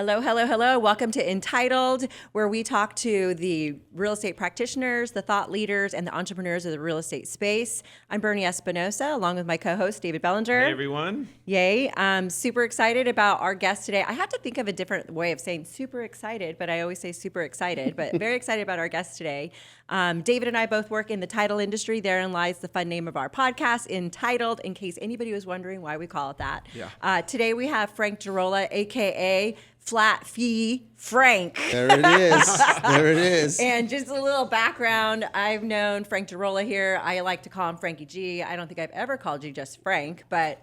Hello, hello, hello. Welcome to Entitled, where we talk to the real estate practitioners, the thought leaders, and the entrepreneurs of the real estate space. I'm Bernie Espinosa, along with my co-host, David Bellinger. Hey, everyone. Yay. I'm super excited about our guest today. I have to think of a different way of saying super excited, but I always say super excited, but very excited about our guest today. David and I both work in the title industry. Therein lies the fun name of our podcast, Entitled, in case anybody was wondering why we call it that. Yeah. Today we have Frank Gerola, a.k.a. Flat Fee Frank. There it is. There it is. And just a little background, I've known Frank Gerola here. I like to call him Frankie G. I don't think I've ever called you just Frank, but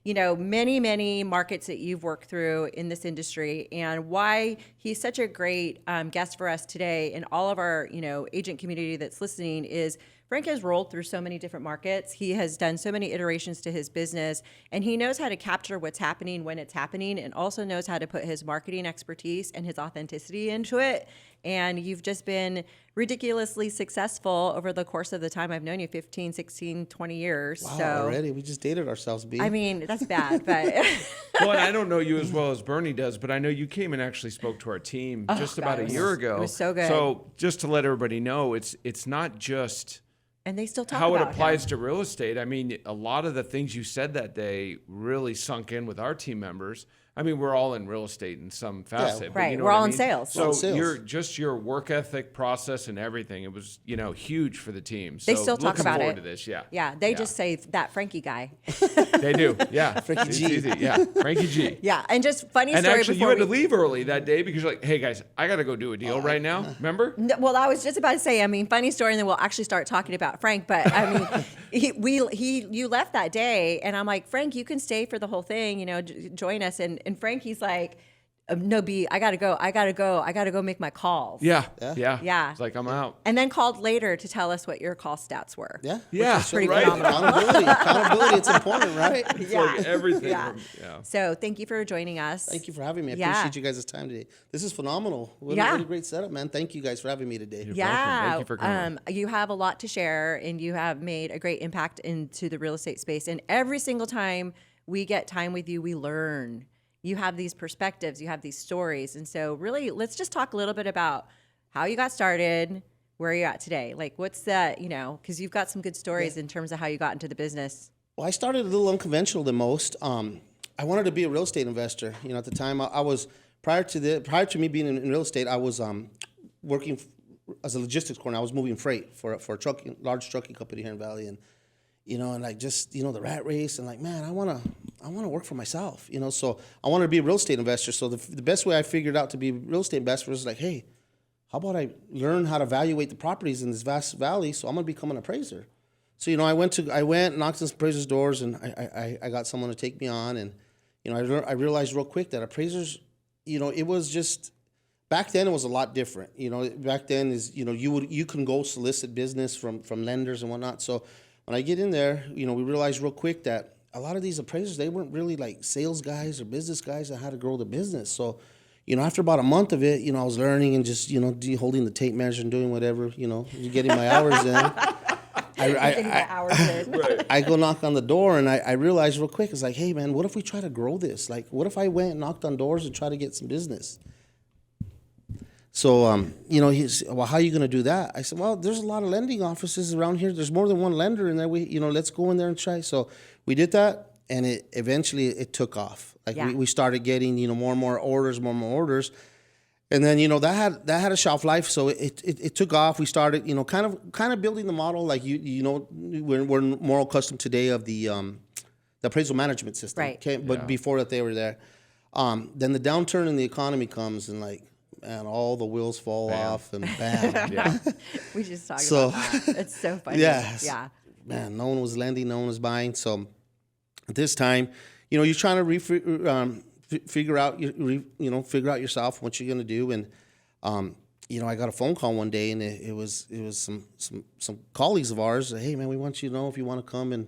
you know, many markets that you've worked through in this industry, and why he's such a great guest for us today, and all of our, you know, agent community that's listening is Frank has rolled through so many different markets. He has done so many iterations to his business, and he knows how to capture what's happening when it's happening, and also knows how to put his marketing expertise and his authenticity into it. And you've just been ridiculously successful over the course of the time I've known you, 15, 16, 20 years. Wow, so, already? We just dated ourselves, B. I mean, that's bad, but... Well, and I don't know you as well as Bernie does, but I know you came and actually spoke to our team just about a year ago. It was so good. So just to let everybody know, it's not just And they still talk how about it applies him. to real estate. I mean, a lot of the things you said that day really sunk in with our team members. I mean, we're all in real estate in some facet. but right. you know We're what all I in mean? sales. We're all So in sales. your work ethic process and everything, it was, you know, huge for the team. They So still talk looking about forward it. to this, yeah. Yeah, they just say that Frankie guy. They do, yeah. Frankie It's G. easy, yeah, Frankie G. Yeah, and just funny And story actually, you before had to leave early that day because you're like, hey, guys, I got to go do a deal right now. Remember? No, well, I was just about to say, I mean, funny story, and then we'll actually start talking about Frank. But I mean, you left that day, and I'm like, Frank, you can stay for the whole thing, you know, join us. And Frankie's like, no, B, I gotta go make my calls. Yeah. Yeah. It's like, I'm out. And then called later to tell us what your call stats were. Yeah. Yeah, pretty right. phenomenal. Accountability, it's important, right? It's Yeah. like everything. Yeah. Yeah. So thank you for joining us. Thank you for having me. I Yeah. appreciate you guys' time today. This is phenomenal. What a great setup, man. Thank you guys for having me today. You're Yeah, welcome. Thank you for coming. you have a lot to share, and you have made a great impact into the real estate space. And every single time we get time with you, we learn. You have these perspectives, you have these stories. And so really, let's just talk a little bit about how you got started, where you're at today. Like, what's that, you know, because you've got some good stories in terms of how you got into the business. Well, I started a little unconventional than most. I wanted to be a real estate investor. You know, at the time, I was prior to me being in real estate, I was working as a logistics coordinator. I was moving freight for a large trucking company here in Valley, and you know, and like just, you know, the rat race, and like, man, I wanna work for myself. You know, so I wanted to be a real estate investor. So the best way I figured out to be a real estate investor was like, hey, how about I learn how to evaluate the properties in this vast valley? So I'm gonna become an appraiser. So, you know, I went, knocked on some appraisers' doors, and I got someone to take me on. And, you know, I realized real quick that appraisers, you know, it was just, back then it was a lot different. You know, back then is, you know, you can go solicit business from lenders and whatnot. So when I get in there, you know, we realized real quick that a lot of these appraisers, they weren't really like sales guys or business guys that had to grow the business. So, you know, after about a month of it, you know, I was learning and just, you know, holding the tape measure and doing whatever, you know, getting my hours in. I go knock on the door, and I realized real quick, it's like, hey, man, what if we try to grow this? Like, what if I went and knocked on doors and try to get some business? So, you know, he's, well, how are you going to do that? I said, well, there's a lot of lending offices around here. There's more than one lender in there. You know, let's go in there and try. So we did that, and it eventually took off. Like we started getting, you know, more and more orders. And then, you know, that had a shelf life, so it took off. We started, you know, kind of building the model, like you know, we're more accustomed today of the appraisal management system. Right. Okay? But before that, they were there. Then the downturn in the economy comes, and like, man, all the wheels fall off, and bam. Yeah. We just talked about that. It's so funny. Yes. Yeah. Man, no one was lending, no one was buying. So at this time, you know, you're trying to figure out yourself what you're gonna do. And you know, I got a phone call one day, and it was some colleagues of ours. Hey, man, we want you to know if you want to come. And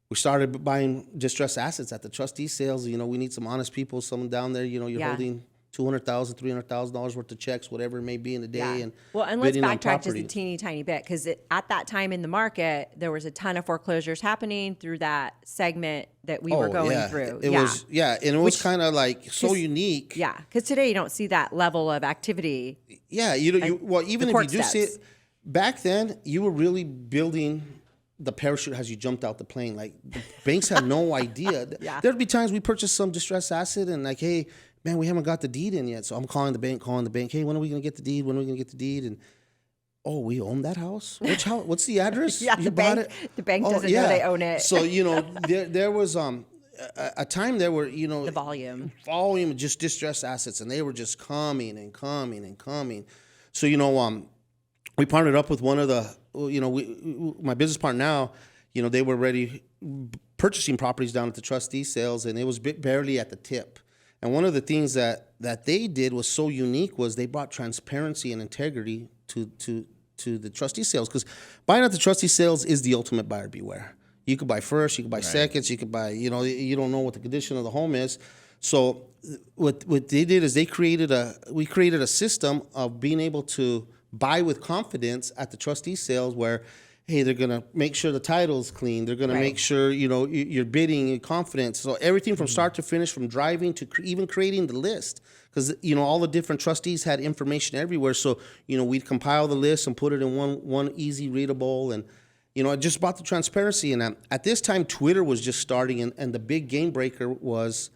we started buying distressed assets at the trustee sales. You know, we need some honest people. Someone down there, you know, you're holding $200,000, $300,000 worth of checks, whatever it may be in a day. And well, and let's bidding on backtrack just a properties. teeny tiny bit, because at that time in the market, there was a ton of foreclosures happening through that segment that we were going through. It was, and it was kind of like so unique. Yeah, because today you don't see that level of activity. Yeah, well, even if you do see it, back then you were really building the parachute as you jumped out the plane. Like the banks had no idea. There'd be times we purchased some distressed asset and like, hey, man, we haven't got the deed in yet. So I'm calling the bank. Hey, when are we gonna get the deed? When are we gonna get the deed? And oh, we own that house? Which house? What's the address? The bank doesn't know they own it. So there was a time there where the volume of just distressed assets, and they were just coming and coming and coming. So we partnered up with one of the my business partner now. They were already purchasing properties down at the trustee sales, and it was barely at the tip. And one of the things that they did was so unique was they brought transparency and integrity to the trustee sales, because buying at the trustee sales is the ultimate buyer beware. You could buy first, you could buy seconds, you could buy, you don't know what the condition of the home is. So what they did is we created a system of being able to buy with confidence at the trustee sales where, hey, they're going to make sure the title's clean. They're going to make sure, you're bidding in confidence. So everything from start to finish, from driving to even creating the list. Because, all the different trustees had information everywhere. So, we'd compile the list and put it in one easy readable. And, I just brought the transparency. And at this time, Twitter was just starting. And the big game breaker was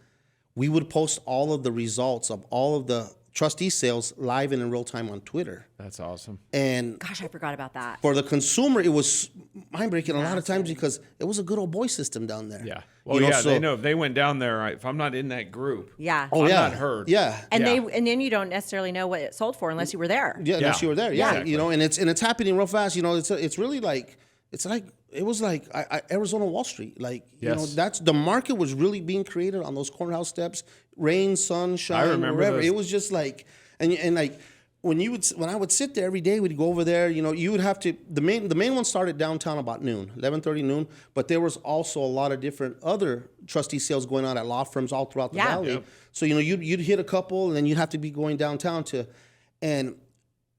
we would post all of the results of all of the trustee sales live and in real time on Twitter. That's awesome. And gosh, I forgot about that. For the consumer, it was mind-breaking a lot of times because it was a good old boy system down there. Yeah. Well, they know if they went down there, if I'm not in that group, I'm not heard. Yeah. And then you don't necessarily know what it sold for unless you were there. Yeah, unless you were there. Yeah. Exactly. And it's happening real fast. It's really like it was like Arizona Wall Street. Like, that's the market was really being created on those courthouse steps, rain, sun, shine, wherever. It was just like, and like when I would sit there every day, we'd go over there. You would have to. The main one started downtown about noon, 11:30 noon. But there was also a lot of different other trustee sales going on at law firms all throughout the valley. Yep. So you'd hit a couple, and then you'd have to be going downtown and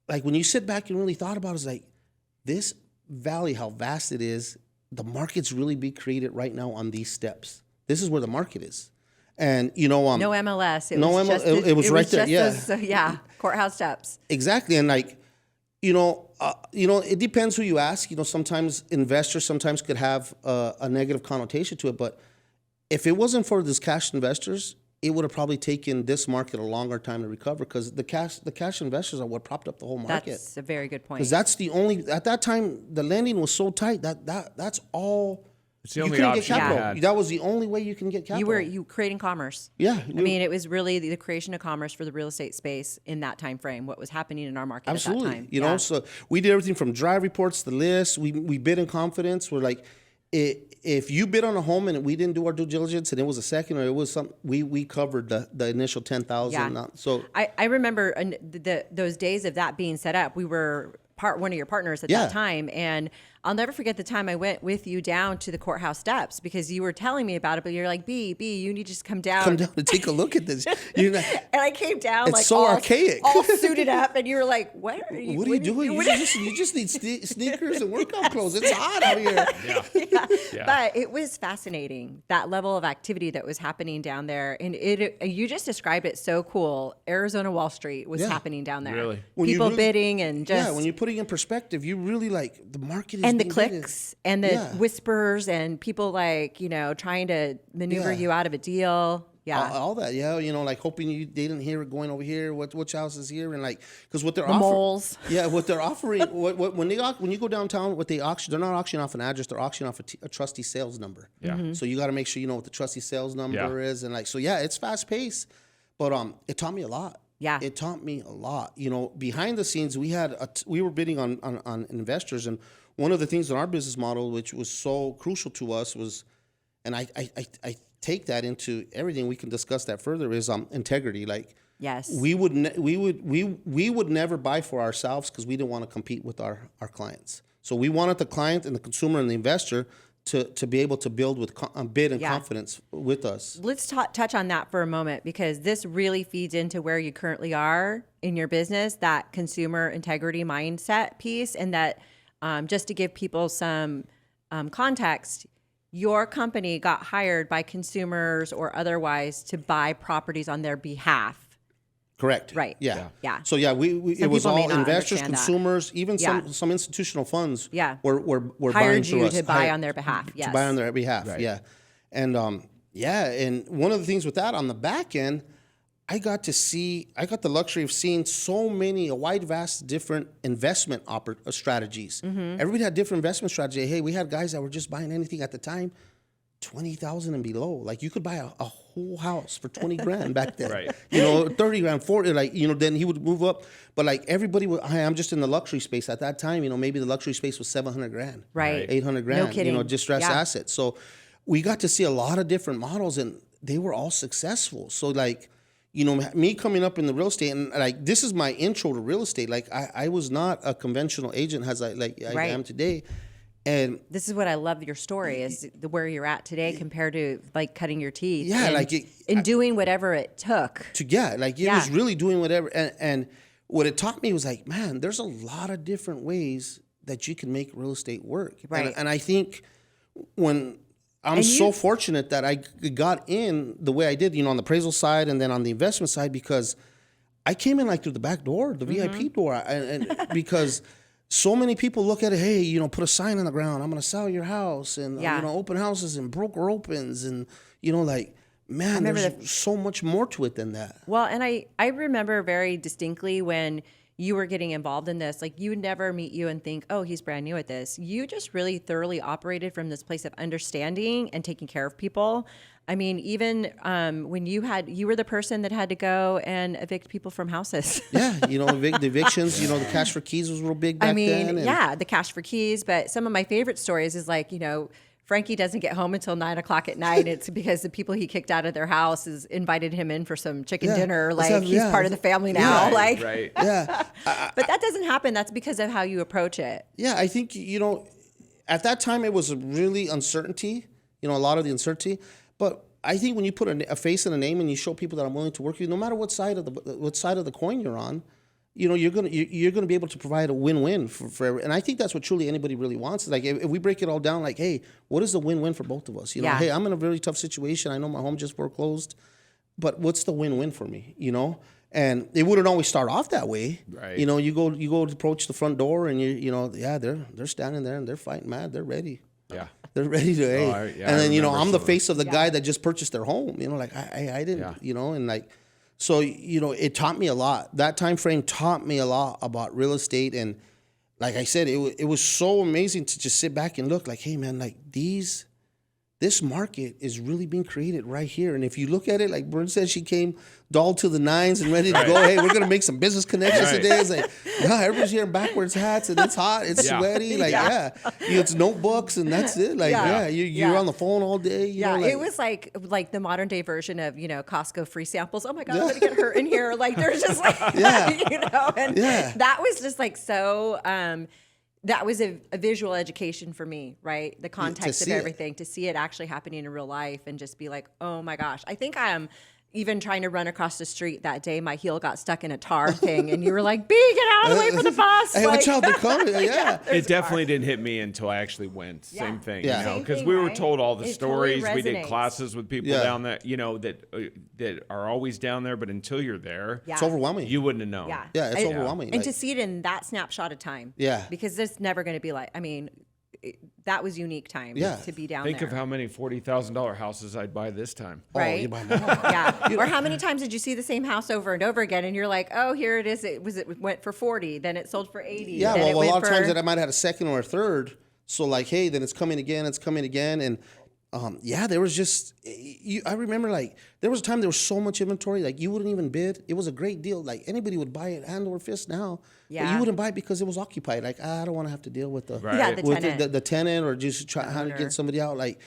like when you sit back and really thought about it, it's like this valley, how vast it is. The market's really being created right now on these steps. This is where the market is. And no MLS. It was right there. Those, courthouse steps. Exactly. And like, it depends who you ask. Sometimes investors could have a negative connotation to it. But if it wasn't for these cash investors, it would have probably taken this market a longer time to recover, because the cash investors are what propped up the whole market. That's a very good point. Because that's the only, at that time, the lending was so tight that's all. It's the only option you had. That was the only way you can get capital. You creating commerce. Yeah. I mean, it was really the creation of commerce for the real estate space in that time frame, what was happening in our market at that time. So we did everything from drive reports, the list. We bid in confidence. We're like, if you bid on a home and we didn't do our due diligence and it was a second or it was something, we covered the initial 10,000. Yeah. So I remember those days of that being set up. We were one of your partners at that time, and I'll never forget the time I went with you down to the courthouse steps, because you were telling me about it, but you're like, B, you need to just come down and take a look at this. And I came down it's like so archaic, all suited up, and you were like, what are you doing? You just need sneakers and workout clothes. It's hot out here. Yeah. But it was fascinating, that level of activity that was happening down there. And you just described it so cool. Arizona Wall Street was happening down there. Really? People bidding and just. Yeah, when you're putting in perspective, you really like the market is. And the clicks and the whispers and people trying to maneuver you out of a deal. Yeah. All that. Yeah. Like hoping they didn't hear it going over here. Which house is here? And like, because what they're offering. Moles. Yeah. What they're offering, when you go downtown, what they auction, they're not auctioning off an address. They're auctioning off a trustee sales number. Yeah. Mm-hmm. So you got to make sure you know what the trustee sales number is. And like, so yeah, it's fast paced, but it taught me a lot. Yeah. It taught me a lot. Behind the scenes, we were bidding on investors. And one of the things in our business model, which was so crucial to us was, and I take that into everything, we can discuss that further, is integrity. Like, yes, we would never buy for ourselves because we didn't want to compete with our clients. So we wanted the client and the consumer and the investor to be able to build with bid and Yeah. confidence with us. Let's touch on that for a moment, because this really feeds into where you currently are in your business, that consumer integrity mindset piece. And that just to give people some context, your company got hired by consumers or otherwise to buy properties on their behalf. Correct. Right. Yeah. Yeah. So yeah, we it was people may all not investors, understand that. consumers, even Yeah. some institutional funds. Yeah. Were buying Hired through you us. to buy on their behalf. Yes. To buy on their behalf. Right. Yeah. And and one of the things with that on the back end, I got the luxury of seeing a wide, vast different investment strategies. Mm-hmm. Everybody had different investment strategy. Hey, we had guys that were just buying anything at the time, 20,000 and below. Like you could buy a whole house for 20 grand back then. Right. 30 grand, 40, then he would move up. But like everybody would, I'm just in the luxury space at that time, maybe the luxury space was 700 grand. Right. 800 grand, No kidding. distressed Yeah. assets. So we got to see a lot of different models and they were all successful. So like, me coming up in the real estate and like, this is my intro to real estate. Like I was not a conventional agent as I Right. am today. And This is what I love your story is where you're at today compared to like cutting your teeth. Yeah, and, like and doing whatever it took. it was really doing whatever. And what it taught me was like, man, there's a lot of different ways that you can make real estate work. Right. And I think when I'm so fortunate that I got in the way I did, on the appraisal side and then on the investment side, because I came in like through the back door, the VIP door. And because so many people look at it, hey, put a sign on the ground, I'm going to sell your house, and open houses and broker opens, and man, there's so much more to it than that. Well, and I remember very distinctly when you were getting involved in this, like you would never meet you and think, oh, he's brand new at this. You just really thoroughly operated from this place of understanding and taking care of people. I mean, even when you were the person that had to go and evict people from houses. Yeah, the evictions, the cash for keys was real big back then. Yeah, the cash for keys. But some of my favorite stories is like, Frankie doesn't get home until 9:00 at night. It's because the people he kicked out of their house has invited him in for some chicken dinner. Like he's part of the family now. Right. Yeah. But that doesn't happen. That's because of how you approach it. Yeah, I think, at that time it was really uncertainty, a lot of the uncertainty. But I think when you put a face and a name and you show people that I'm willing to work with you, no matter what side of the coin you're on, you're gonna be able to provide a win-win for every, and I think that's what truly anybody really wants. Like if we break it all down, like, hey, what is the win-win for both of us? Yeah. Hey, I'm in a really tough situation. I know my home just foreclosed, but what's the win-win for me? And it wouldn't always start off that way. Right. You go to approach the front door and they're standing there and they're fighting mad. They're ready. Yeah. They're ready to, hey. I And then, remember I'm some the of face of the guy that just purchased their home. Like I didn't, and like, so, it taught me a lot. That time frame taught me a lot about real estate. And like I said, it was so amazing to just sit back and look like, hey man, like this market is really being created right here. And if you look at it, like Bryn said, she came dolled to the nines and ready to go. Hey, we're going to make some business connections today. It's like, no, everybody's wearing backwards hats and it's hot, it's sweaty. Like, it's notebooks and that's it. Like, you're on the phone all day. It was like the modern day version of, Costco free samples. Oh my God, I'm going to get hurt in here. Like there's just like, and that was just like so, that was a visual education for me, right? The context of everything, to see it actually happening in real life and just be like, oh my gosh. I think I'm even trying to run across the street that day, my heel got stuck in a tar thing, and you were like, "B, get out of the way for the bus!" Hey, watch out, they're coming. It definitely didn't hit me until I actually went. Same thing, because we were told all the stories. Totally we did resonates. classes with people down there, that are always down there, but until you're there, it's overwhelming. you wouldn't have known. Yeah, it's overwhelming. And to see it in that snapshot of time, because it's never going to be like. I mean, that was unique time to be down Think there. of how many $40,000 houses I'd buy this time. Right? You buy more. Or how many times did you see the same house over and over again, and you're like, oh, here it is. It went for 40, then it sold for 80. Yeah, then well, a lot of times that I might have had a second or a third. So like, hey, then it's coming again, and there was just, I remember like there was a time there was so much inventory, like you wouldn't even bid. It was a great deal. Like anybody would buy it hand over fist now. But you wouldn't buy it because it was occupied. Like, I don't want to have to deal with the tenant. The tenant or just try how to get somebody out. Like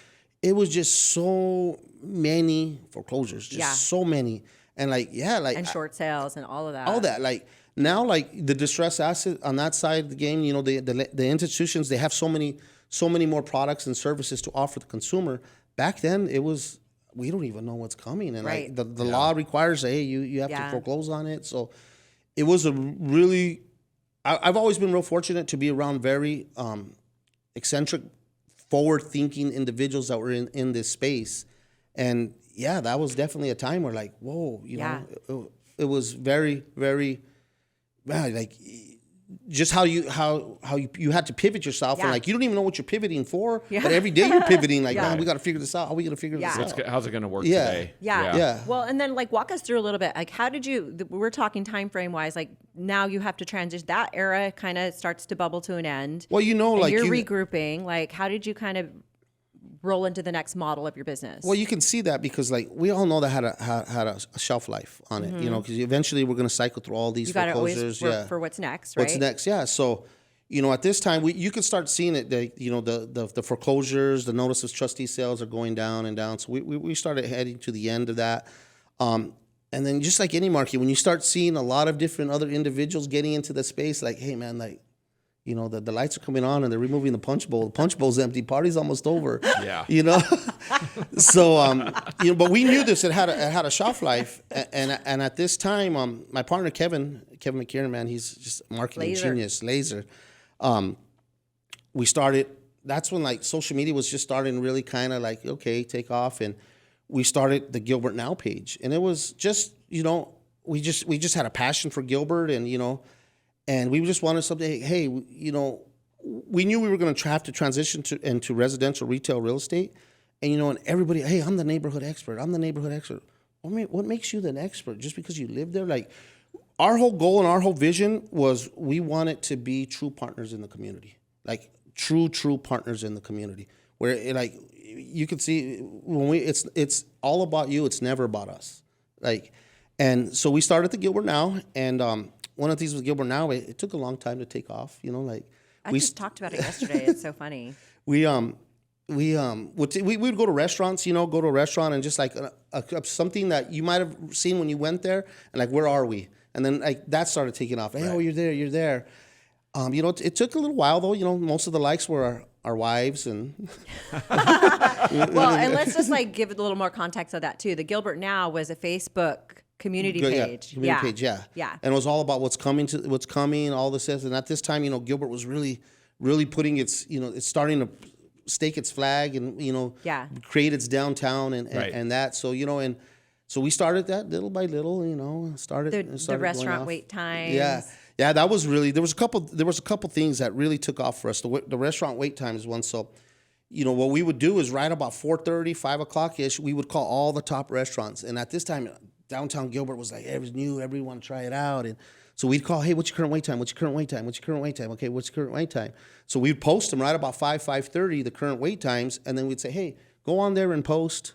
it was just so many foreclosures, so many. And like, and short sales and all of that. All that, like now, like the distressed asset on that side of the game, the institutions, they have so many so many more products and services to offer the consumer. Back then, it was, we don't even know what's coming. And Right. like the law requires, hey, you have to Yeah. foreclose on it. So it was a really, I've always been real fortunate to be around very eccentric, forward-thinking individuals that were in this space. And yeah, that was definitely a time where like, whoa, you know, it was very, very, man, like just how you had to pivot yourself, and like you don't even know what you're pivoting for, but every day you're pivoting. Like, man, we got to figure this out. How are we going to figure this out? How's it going to work Yeah. today? Yeah. Well, and then like walk us through a little bit. Like, how did you? We're talking time frame wise. Like now you have to transition. That era kind of starts to bubble to an end. Well, you know, and like you're regrouping. Like, how did you kind of roll into the next model of your business? Well, you can see that because like we all know that had a shelf life on it, you know, because eventually we're going to cycle through all these you got to always foreclosures. work for what's next, right? What's next? Yeah. So, you know, at this time, you can start seeing it. The foreclosures, the notice of trustee sales are going down and down. So we started heading to the end of that. And then just like any market, when you start seeing a lot of different other individuals getting into the space, like, hey man, like, you know, the lights are coming on and they're removing the punch bowl. The punch bowl's empty. Party's almost over. Yeah. You know? So, you know, but we knew this. It had a shelf life. And at this time, my partner, Kevin McKiernan, man, he's just a marketing genius, laser. We started, that's when like social media was just starting really kind of like, okay, take off. And we started the Gilbert Now page. And it was just, you know, we just had a passion for Gilbert, and, you know, and we just wanted something, hey, you know, we knew we were going to have to transition into residential retail real estate. And, you know, and everybody, hey, I'm the neighborhood expert. I'm the neighborhood expert. What makes you the expert? Just because you live there? Like, our whole goal and our whole vision was we wanted to be true partners in the community. Like, true partners in the community. Where, like, you can see, when it's all about you. It's never about us. Like, and so we started the Gilbert Now, and one of the things with Gilbert Now, it took a long time to take off. You know, like we just talked about it yesterday. It's so funny. We would go to restaurants. You know, go to a restaurant and just like something that you might have seen when you went there, and like, where are we? And then like that started taking off. Hey, oh, you're there. You know, it took a little while though. You know, most of the likes were our wives and. Well, and let's just like give it a little more context of that too. The Gilbert Now was a Facebook community page. Community page, yeah. And it was all about what's coming, all this. And at this time, you know, Gilbert was really putting its, you know, it's starting to stake its flag and, you know, create its downtown and that. So, you know, and so we started that little by little, you know, started the restaurant wait times. Yeah, that was really, there was a couple things that really took off for us. The restaurant wait time is one. So, you know, what we would do is right about 4:30, 5 o'clock-ish, we would call all the top restaurants. And at this time, downtown Gilbert was like, it was new, everyone try it out. And so we'd call, hey, what's your current wait time? What's your current wait time? What's your current wait time? Okay, what's your current wait time? So we'd post them right about 5:30, the current wait times, and then we'd say, hey, go on there and post.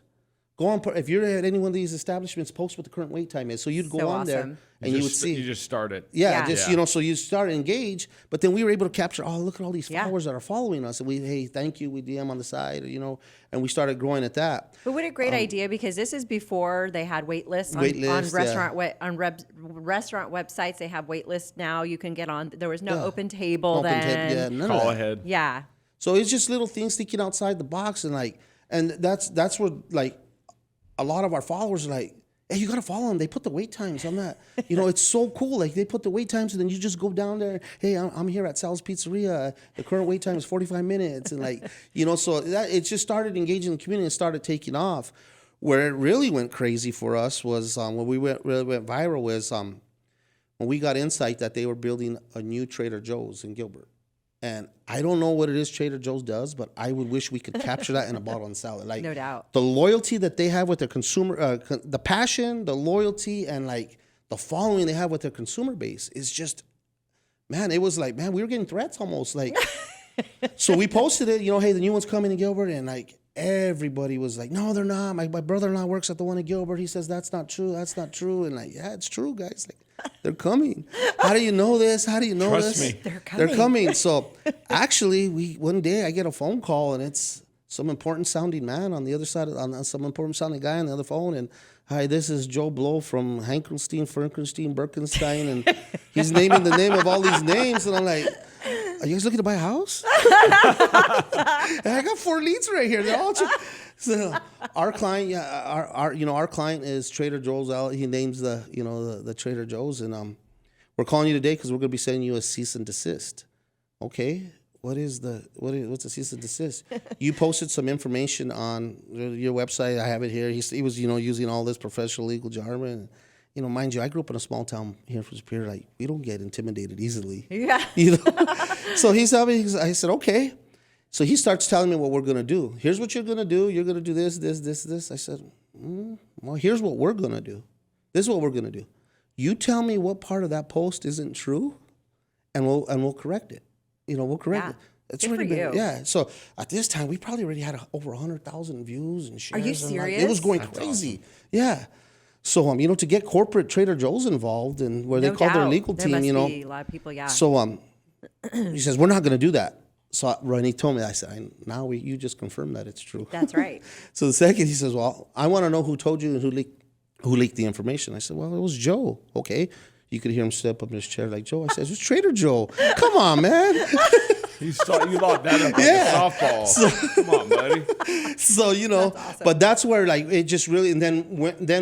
Go on, if you're at any one of these establishments, post what the current wait time is. So you'd go on there and you would see. You just start it. You know, so you start to engage, but then we were able to capture, oh, look at all these followers that are following us. And hey, thank you, we DM on the side, you know, and we started growing at that. But what a great idea, because this is before they had wait lists on restaurant websites. They have wait lists now. You can get on. There was no open table then. Call ahead. Yeah. So it's just little things thinking outside the box, and that's where like a lot of our followers are like, hey, you got to follow them. They put the wait times on that. You know, it's so cool. Like, they put the wait times, and then you just go down there. Hey, I'm here at Sal's Pizzeria. The current wait time is 45 minutes. And, like, you know, so it just started engaging the community and started taking off. Where it really went crazy for us was when we really went viral was when we got insight that they were building a new Trader Joe's in Gilbert. And I don't know what it is Trader Joe's does, but I would wish we could capture that in a bottle and sell it. Like, no doubt. The loyalty that they have with their consumer, the passion, the loyalty, and like the following they have with their consumer base is just, man, it was like, man, we were getting threats almost. Like, so we posted it, you know, hey, the new one's coming in Gilbert, and like everybody was like, no, they're not. My brother-in-law works at the one in Gilbert. He says that's not true. That's not true. And like, yeah, it's true, guys. Like, they're coming. How do you know this? How do you know Trust this? me. They're coming. So actually, one day I get a phone call, and it's some important sounding man on the other side, some important sounding guy on the other phone. And hi, this is Joe Blow from Hankelstein, Frankenstein, Birkenstein. And he's naming the name of all these names. And I'm like, are you guys looking to buy a house? And I got 4 leads right here. They're all so our client, our client is Trader Joe's. He names the Trader Joe's, and we're calling you today because we're going to be sending you a cease and desist. Okay, what's a cease and desist? You posted some information on your website. I have it here. He was using all this professional legal jargon. Mind you, I grew up in a small town here for Superior. Like, we don't get intimidated easily. Yeah. So he's telling me. I said, okay. So he starts telling me what we're going to do. Here's what you're going to do. You're going to do this, this, this, this. I said, well, here's what we're going to do. This is what we're going to do. You tell me what part of that post isn't true, and we'll correct it. We'll correct it. It's Good already for been, you. yeah. So at this time, we probably already had over 100,000 views and shares. Are you and serious? it was going crazy. Awesome. Yeah. So to get corporate Trader Joe's involved and where they call their legal team, there must be a lot of people. Yeah. So he says, we're not going to do that. So when he told me, I said, you just confirmed that it's true. That's right. So the second, he says, well, I want to know who told you and who leaked the information. I said, well, it was Joe. Okay. You could hear him step up in his chair like, Joe. I said, it's Trader Joe. Come on, man. You locked that up like a softball. Come on, buddy. So, That's awesome. But that's where it just really, and then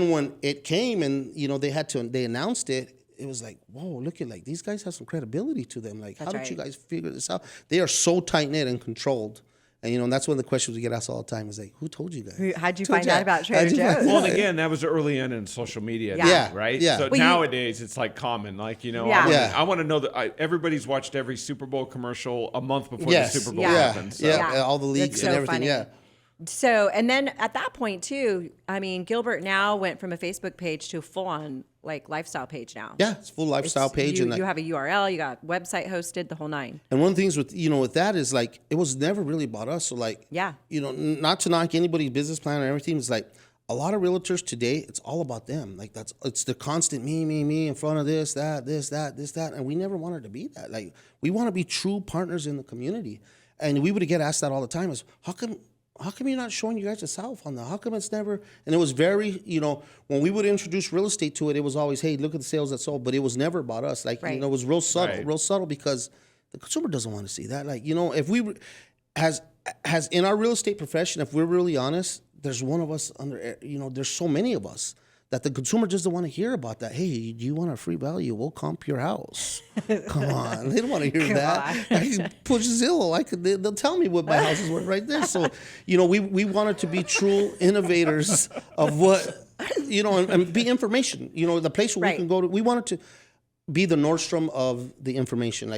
when it came and, they announced it, it was like, whoa, look at these guys have some credibility to them. Like, how did you guys figure this out? They are so tight-knit and controlled. And, and that's one of the questions we get asked all the time is like, who told you guys? How'd you find out about Trader Joe's? Well, and again, that was early in social media, right? Yeah. So nowadays it's like common. I want to know that everybody's watched every Super Bowl commercial a month before the Super Bowl happens. So. Yeah, all the leagues That's so and everything, funny. yeah. So, and then at that point too, Gilbert now went from a Facebook page to a full-on lifestyle page now. Yeah, it's a full lifestyle page. You have a URL, you got website hosted, the whole nine. And one of the things with that is it was never really about us. So not to knock anybody's business plan or everything. It's like a lot of realtors today, it's all about them. It's the constant me in front of this, that. And we never wanted to be that. We want to be true partners in the community. And we would get asked that all the time is, how come you're not showing you guys yourself on that? How come it's never? And it was very, when we would introduce real estate to it, it was always, hey, look at the sales that sold. But it was never about us. It was real subtle because the consumer doesn't want to see that. If we, as in our real estate profession, if we're really honest, there's one of us there's so many of us that the consumer just doesn't want to hear about that. Hey, do you want a free value? We'll comp your house. Come on. They don't want to hear that. I can push Zillow. They'll tell me what my house is worth right there. So, we wanted to be true innovators of what, and be information. The place where we can go to. We wanted to be the Nordstrom of the information.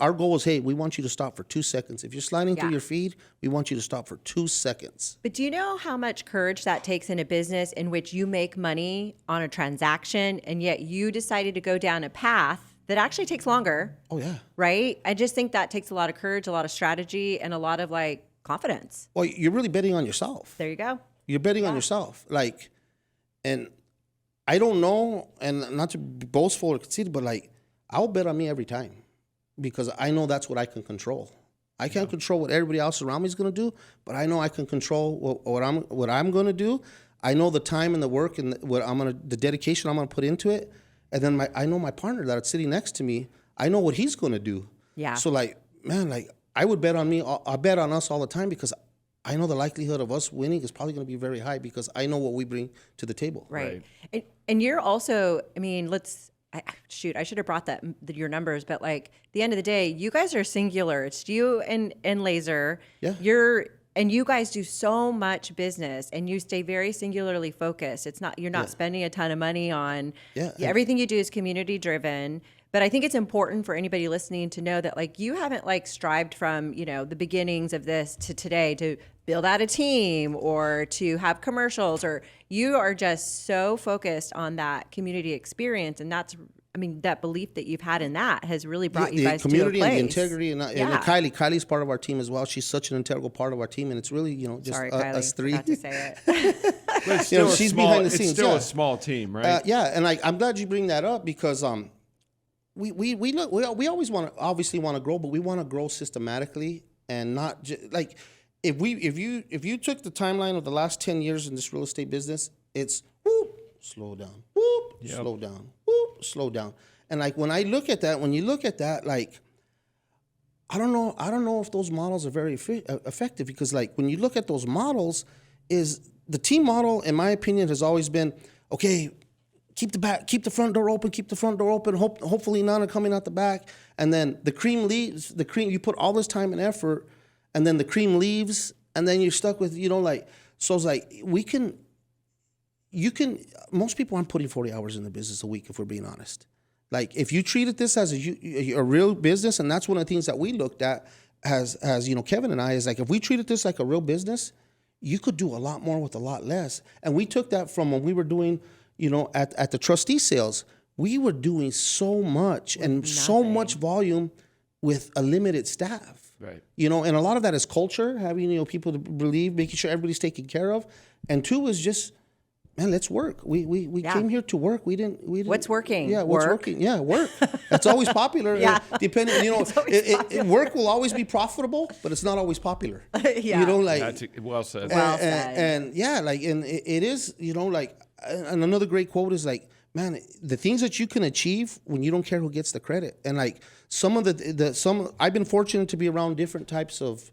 Our goal is, we want you to stop for 2 seconds. If you're sliding through your feed, we want you to stop for 2 seconds. But do you know how much courage that takes in a business in which you make money on a transaction and yet you decided to go down a path that actually takes longer? Oh, yeah. Right? I just think that takes a lot of courage, a lot of strategy, and a lot of confidence. Well, you're really betting on yourself. There you go. You're betting on yourself. And I don't know, and not to be boastful or conceited, but I'll bet on me every time because I know that's what I can control. I can't control what everybody else around me is going to do, but I know I can control what I'm going to do. I know the time and the work and the dedication I'm going to put into it, and then I know my partner that's sitting next to me. I know what he's going to do. Yeah. So I would bet on me. I bet on us all the time because I know the likelihood of us winning is probably going to be very high because I know what we bring to the table. Right. And you're also, I should have brought your numbers, but at the end of the day, you guys are singular. It's you and Laser. Yeah. And you guys do so much business and you stay very singularly focused. You're not spending a ton of money on, everything you do is community driven. But I think it's important for anybody listening to know that you haven't strived from, the beginnings of this to today to build out a team or to have commercials, or you are just so focused on that community experience. And that belief that you've had in that has really brought you guys to a place. The community and the integrity. And Kylie's part of our team as well. She's such an integral part of our team. And it's really, just us three. Forgot to say it. But it's still she's behind the scenes. It's still a small team, right? And I'm glad you bring that up because we always obviously want to grow, but we want to grow systematically and not just if you took the timeline of the last 10 years in this real estate business, it's whoop, slow down, whoop, slow down, whoop, slow down. And when you look at that, I don't know if those models are very effective, because like when you look at those models, is the team model, in my opinion, has always been, okay, keep the front door open, hopefully none are coming out the back. And then the cream leaves, you put all this time and effort, and then the cream leaves, and then you're stuck with, so it's like, most people aren't putting 40 hours in the business a week, if we're being honest. Like, if you treated this as a real business, and that's one of the things that we looked at as Kevin and I, is like, if we treated this like a real business, you could do a lot more with a lot less. And we took that from when we were doing, at the trustee sales, we were doing so much and so much volume with a limited staff. Right. And a lot of that is culture, having, people to believe, making sure everybody's taken care of. And two is just, man, let's work. We came here to work. We didn't. What's working? Yeah, what's working? Yeah, work. That's always popular. Yeah. Depending, work will always be profitable, but it's not always popular. Yeah. That's well said. Well said. And yeah, like, and it is, like, and another great quote is like, man, the things that you can achieve when you don't care who gets the credit. And like some I've been fortunate to be around different types of,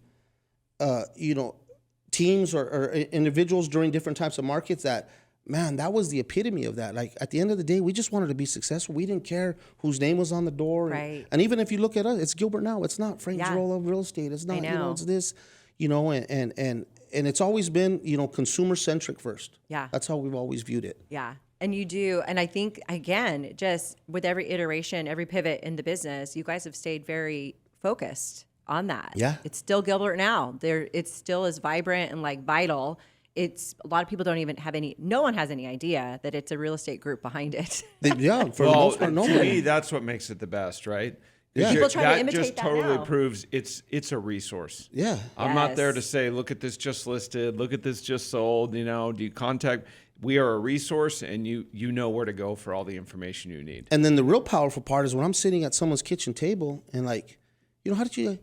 teams or individuals during different types of markets that, man, that was the epitome of that. Like, at the end of the day, we just wanted to be successul. We didn't care whose name was on the door. Right. And even if you look at us, it's Gilbert now. It's not Frank Gerola Real Estate. It's not, it's this, and it's always been, consumer centric first. Yeah. That's how we've always viewed it. Yeah. And you do. And I think, again, just with every iteration, every pivot in the business, you guys have stayed very focused on that. Yeah. It's still Gilbert now. It's still as vibrant and like vital. It's a lot of people don't even have no one has any idea that it's a real estate group behind it. For the most part, to nobody. me, that's what makes it the best, right? Yeah. People try to that imitate just that totally now. proves it's a resource. Yeah. I'm not there to Yes. say, look at this just listed, look at this just sold, do you contact? We are a resource, and you know where to go for all the information you need. And then the real powerful part is when I'm sitting at someone's kitchen table and like, how did you,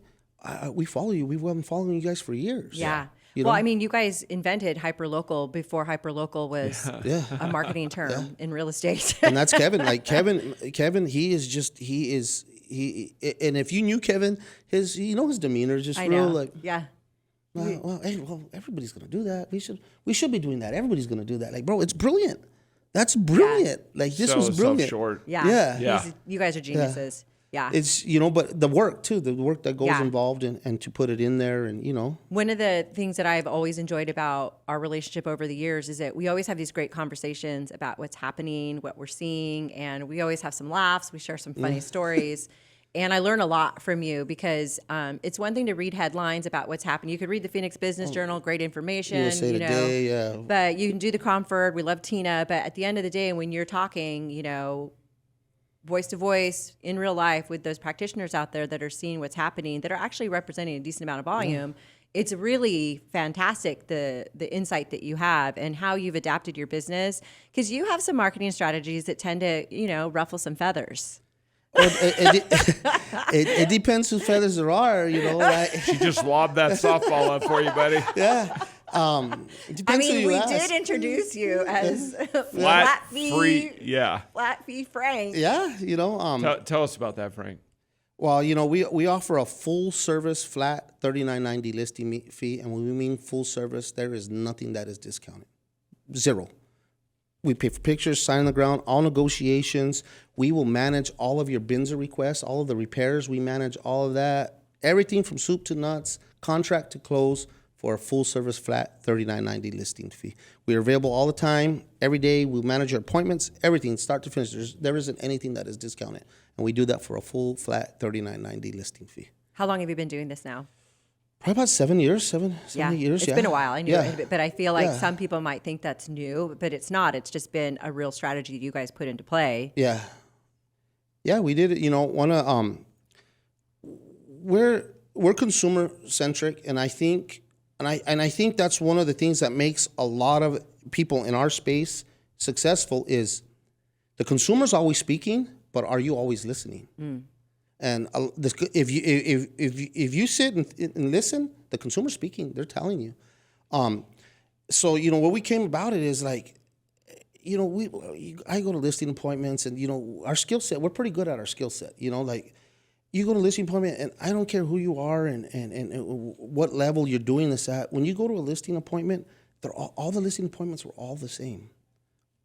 we follow you. We've been following you guys for years. Yeah. You Well, know? I mean, you guys invented hyperlocal before hyperlocal was a marketing term in real estate. And that's Kevin. Like Kevin, and if you knew Kevin, his demeanor is just I real know. like, Yeah. well, everybody's gonna do that. We should be doing that. Everybody's gonna do that. Like, bro, it's brilliant. That's brilliant. Like, this was brilliant. Short. Yeah. Yeah. You guys are geniuses. Yeah. It's but the work too, the work that goes Yeah. involved and to put it in there, and One of the things that I've always enjoyed about our relationship over the years is that we always have these great conversations about what's happening, what we're seeing, and we always have some laughs. We share some funny stories. And I learn a lot from you because it's one thing to read headlines about what's happening. You could read the Phoenix Business Journal, great information, USA Today, yeah. But you can do the Cromford. We love Tina. But at the end of the day, when you're talking, voice to voice in real life with those practitioners out there that are seeing what's happening, that are actually representing a decent amount of volume, it's really fantastic the insight that you have and how you've adapted your business, because you have some marketing strategies that tend to ruffle some feathers. Well, it depends whose feathers there are, Like, She just lobbed that softball up for you, buddy. yeah. It depends who you we ask. did introduce you as Flat fee, free. Yeah. flat fee Frank. Yeah, Tell us about that, Frank. Well, we offer a full service flat $39.90 listing fee, and when we mean full service, there is nothing that is discounted. Zero. We pay for pictures, sign on the ground, all negotiations. We will manage all of your BINSA requests, all of the repairs. We manage all of that, everything from soup to nuts, contract to close, for a full service flat $39.90 listing fee. We are available all the time, every day. We manage your appointments, everything, start to finish. There isn't anything that is discounted, and we do that for a full flat $39.90 listing fee. How long have you been doing this now? Probably about 7 years, seven, 8 years. It's been a while. I knew Yeah. it, but I feel like some people might think that's new, but it's not. It's just been a real strategy you guys put into play. Yeah, we did it. We're consumer centric, and I think that's one of the things that makes a lot of people in our space successful is the consumer's always speaking, but are you always listening? And if you sit and listen, the consumer's speaking. They're telling you. So what we came about it is like, I go to listing appointments, and our skill set. We're pretty good at our skill set. you go to a listing appointment, and I don't care who you are and what level you're doing this at. When you go to a listing appointment, all the listing appointments were all the same.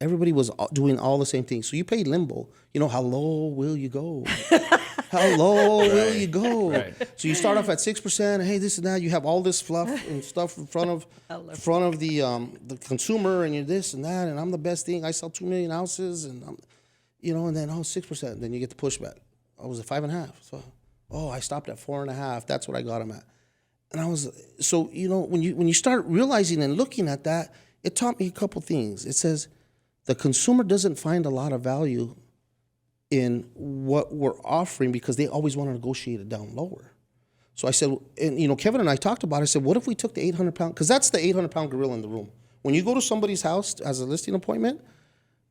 Everybody was doing all the same things. So you paid limbo. You know, how low will you go? How low will you go? Right. So you start off at 6%. Hey, this and that. You have all this fluff and stuff in front of the consumer, and you're this and that. And I'm the best thing. I sell 2 million houses, and and then 6%. Then you get the pushback. I was at 5.5. So, I stopped at 4.5. That's what I got them at. And I was when you start realizing and looking at that, it taught me a couple things. It says the consumer doesn't find a lot of value in what we're offering because they always want to negotiate it down lower. So I said, and Kevin and I talked about it. I said, what if we took the 800-pound, because that's the 800-pound gorilla in the room. When you go to somebody's house as a listing appointment,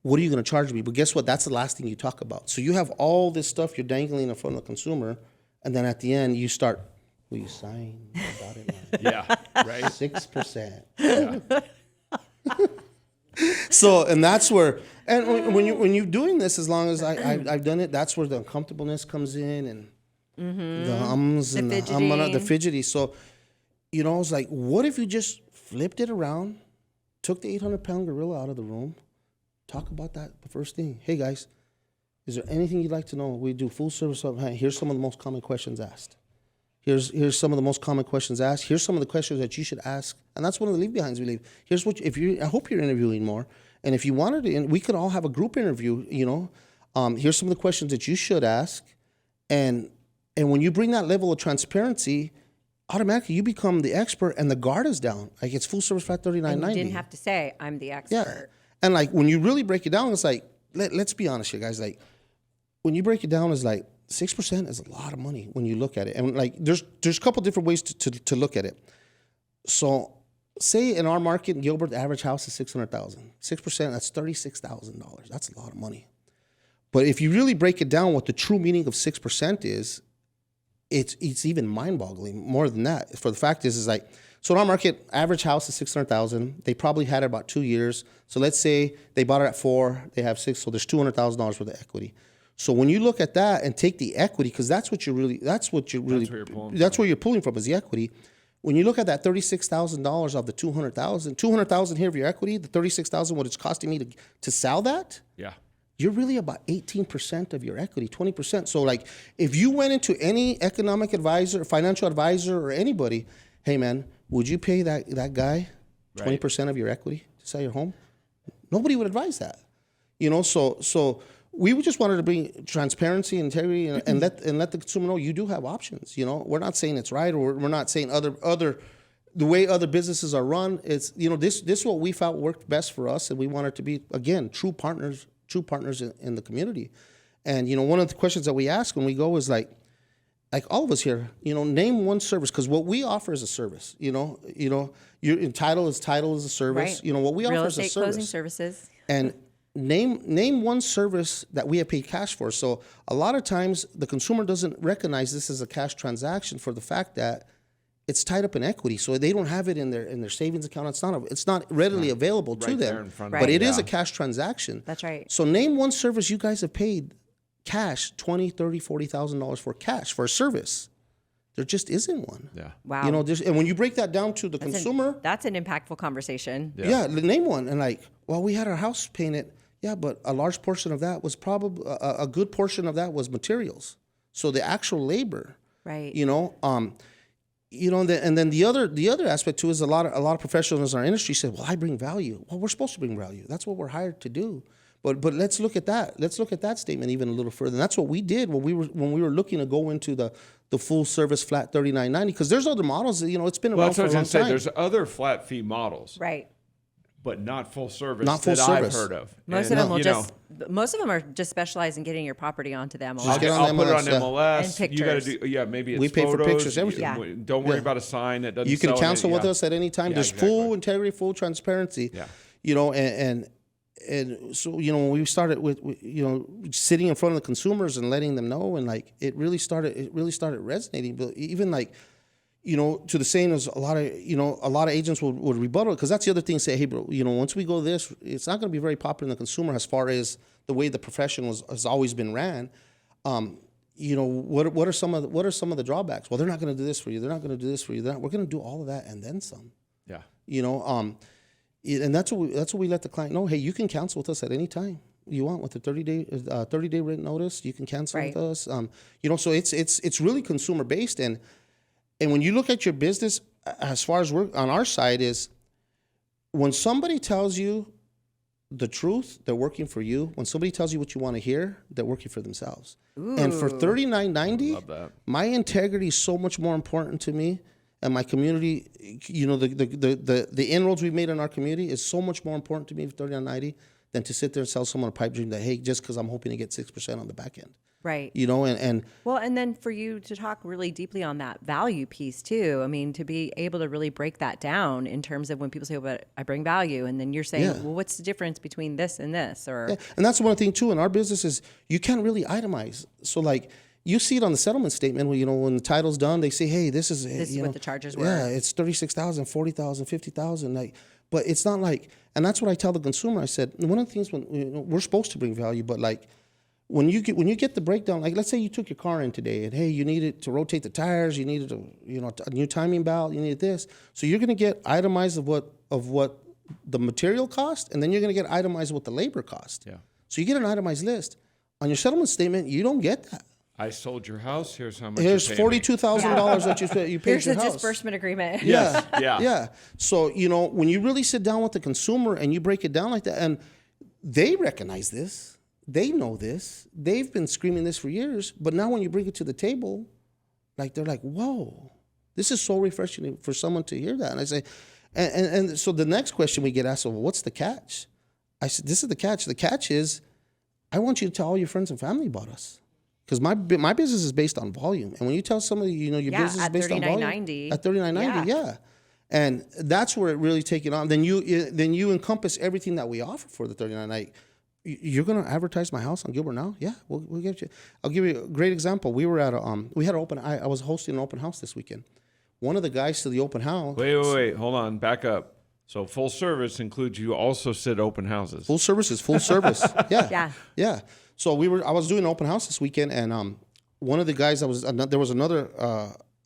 what are you going to charge me? But guess what? That's the last thing you talk about. So you have all this stuff you're dangling in front of the consumer, and then at the end you start, will you sign the dotted line? Yeah, right. 6%. Yeah. So, and that's where, and when you're doing this, as long as I've done it, that's where the uncomfortableness comes in, and the ums and the fidgety. So, I was like, what if you just flipped it around, took the 800-pound gorilla out of the room, talk about that the first thing. Hey guys, is there anything you'd like to know? We do full service. Hey, here's some of the most common questions asked. Here's some of the most common questions asked. Here's some of the questions that you should ask. And that's one of the leave behinds we leave. Here's what, I hope you're interviewing more. And if you wanted to, we could all have a group interview, here's some of the questions that you should ask. And when you bring that level of transparency, automatically you become the expert and the guard is down. Like, it's full service flat $39.90. And you didn't have to say, I'm the expert. Yeah. And like, when you really break it down, it's like, let's be honest here, guys. Like, when you break it down, it's like, 6% is a lot of money when you look at it. And like, there's a couple different ways to look at it. So say in our market in Gilbert, the average house is $600,000. 6%, that's $36,000. That's a lot of money. But if you really break it down, what the true meaning of 6% is, it's even mind-boggling. More than that, for the fact is like, so in our market, average house is $600,000. They probably had it about 2 years. So let's say they bought it at 4, they have 6, so there's $200,000 worth of equity. So when you look at that and take the equity, because that's where you're pulling from is the equity. When you look at that $36,000 of the $200,000 here of your equity, the $36,000 what it's costing me to sell that. Yeah. You're really about 18% of your equity, 20%. So like, if you went into any economic advisor, financial advisor, or anybody, hey man, would you pay that guy 20% of your equity to sell your home? Nobody would advise that. So we just wanted to bring transparency, integrity, and let the consumer know you do have options. We're not saying it's right, or we're not saying the way other businesses are run. It's this is what we felt worked best for us, and we wanted to be, again, true partners in the community. And one of the questions that we ask when we go is like all of us here, name one service, because what we offer is a service. Your title is a service. Right. What we Real offer is a estate service. closing services. And name one service that we have paid cash for. So a lot of times the consumer doesn't recognize this as a cash transaction for the fact that it's tied up in equity. So they don't have it in their savings account. It's not readily available to them. But it is a cash transaction. That's right. So name one service you guys have paid cash $20,000, $30,000, $40,000 for cash for a service. There just isn't one. Yeah. Wow. And when you break that down to the consumer, that's an impactful conversation. Yeah, name one. And like, well, we had our house painted. Yeah, but a large portion of that was probably a good portion of that was materials. So the actual labor, right? And then the other aspect too is a lot of professionals in our industry said, well, I bring value. Well, we're supposed to bring value. That's what we're hired to do. But let's look at that. Let's look at that statement even a little further. And that's what we did when we were looking to go into the full service flat $39.90, because there's other models. It's been around for a long time. There's other flat fee models, right? But not full service. I've heard of. Most of them are just specialized in getting your property onto the MLS. I'll put it on MLS. And pictures. You got to do, maybe it's we pay photos, for pictures, everything. Yeah. Don't worry about a sign that doesn't. You can sell cancel with us at any time. Yeah, There's full integrity, full transparency. Yeah. And so when we started with sitting in front of the consumers and letting them know, and like it really started resonating. But even like, to the saying is a lot of agents would rebuttal, because that's the other thing. Say, hey, bro, once we go this, it's not going to be very popular in the consumer as far as the way the profession has always been ran. what are some of the drawbacks? Well, they're not going to do this for you. They're not going to do this for you. We're going to do all of that and then some. Yeah. And that's what we let the client know. Hey, you can cancel with us at any time you want with a 30-day written notice. You can cancel with us. So it's really consumer based. And when you look at your business, as far as we're on our side, is when somebody tells you the truth, they're working for you. When somebody tells you what you want to hear, they're working for themselves. Ooh. And for $39.90, Love that. my integrity is so much more important to me, and my community. The inroads we've made in our community is so much more important to me for $39.90 than to sit there and sell someone a pipe dream that, hey, just because I'm hoping to get 6% on the back end. Right. And well, and then for you to talk really deeply on that value piece too. I mean, to be able to really break that down in terms of when people say, "But I bring value," and then you're saying, "Well, what's the difference between this and this?" Or and that's one thing too in our business is you can't really itemize. So like you see it on the settlement statement when the title's done, they say, "Hey, this is what the charges were." Yeah, it's $36,000, $40,000, $50,000. Like, but it's not like, and that's what I tell the consumer. I said one of the things when we're supposed to bring value, but like. When you get the breakdown, like let's say you took your car in today and hey, you needed to rotate the tires, you needed a new timing belt, you needed this. So you're going to get itemized of what the material cost, and then you're going to get itemized what the labor cost. Yeah. So you get an itemized list. On your settlement statement, you don't get that. I sold your house. Here's how much. Here's $42,000 that you paid here's your the house. disbursement agreement. Yes. Yeah. So when you really sit down with the consumer and you break it down like that, and they recognize this. They know this. They've been screaming this for years. But now when you bring it to the table, like they're like, whoa, this is so refreshing for someone to hear that. And I say, and so the next question we get asked, well, what's the catch? I said, this is the catch. The catch is I want you to tell all your friends and family about us. Because my business is based on volume. And when you tell somebody, your business is based on volume. At $39.90, yeah. And that's where it really takes it on. Then you encompass everything that we offer for the $39.90. You're going to advertise my house on Gilbert now? Yeah, we'll get you. I'll give you a great example. We were at we had an open. I was hosting an open house this weekend. One of the guys to the open house. Wait. Hold on. Back up. So full service includes you also sit open houses. Full service is full service. Yeah. Yeah. So I was doing an open house this weekend, and one of the guys there was another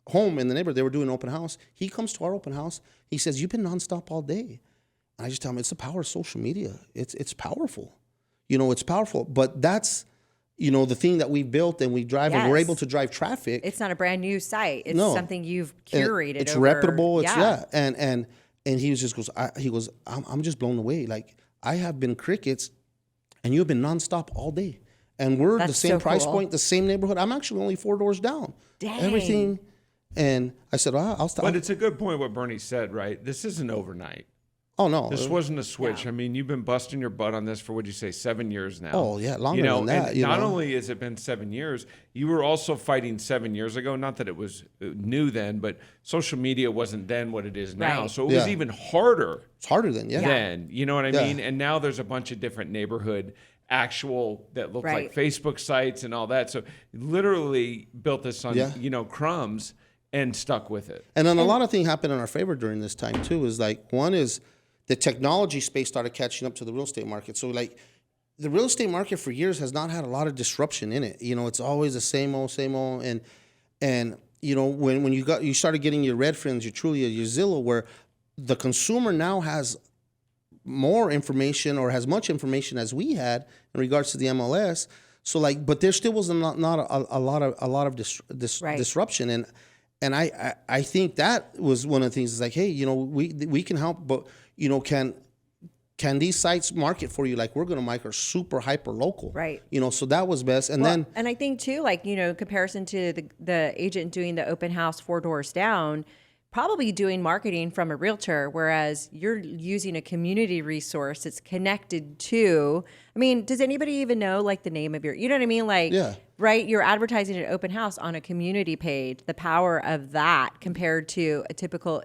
home in the neighborhood. They were doing an open house. He comes to our open house. He says, "You've been nonstop all day." And I just tell him it's the power of social media. It's powerful. It's powerful, but that's, the thing that we built and we drive and we're able to drive traffic. It's not a brand new site. It's something you've curated. It's reputable. And he goes, I'm just blown away. Like I have been crickets and you've been nonstop all day. And we're the same price point, the same neighborhood. I'm actually only 4 doors down. Dang. Everything. And I said, I'll stop. But it's a good point what Bernie said, right? This isn't overnight. Oh, no. This wasn't a switch. I mean, you've been busting your butt on this for, what'd you say, 7 years now? Oh, yeah, longer than that. And not only has it been 7 years, you were also fighting 7 years ago. Not that it was new then, but social media wasn't then what it is now. Right. So it was even harder. It's harder than, then. You know what I mean? And now there's a bunch of different neighborhood that look like Facebook sites and all that. So literally built this on, crumbs and stuck with it. And then a lot of things happened in our favor during this time, too, is like, one is, the technology space started catching up to the real estate market. So like the real estate market for years has not had a lot of disruption in it. It's always the same old. And when you started getting your Redfins, your Trulia, your Zillow, where the consumer now has more information or has much information as we had in regards to the MLS. So like, but there still was not a lot of disruption. And I think that was one of the things is like, hey, we can help, but can these sites market for you like we're going to make are super hyper local, right? So that was best. And then I think too, like comparison to the agent doing the open house 4 doors down, probably doing marketing from a realtor, whereas you're using a community resource that's connected to. I mean, does anybody even know like the name of your? You know what I mean? Like, right? You're advertising an open house on a community page. The power of that compared to a typical,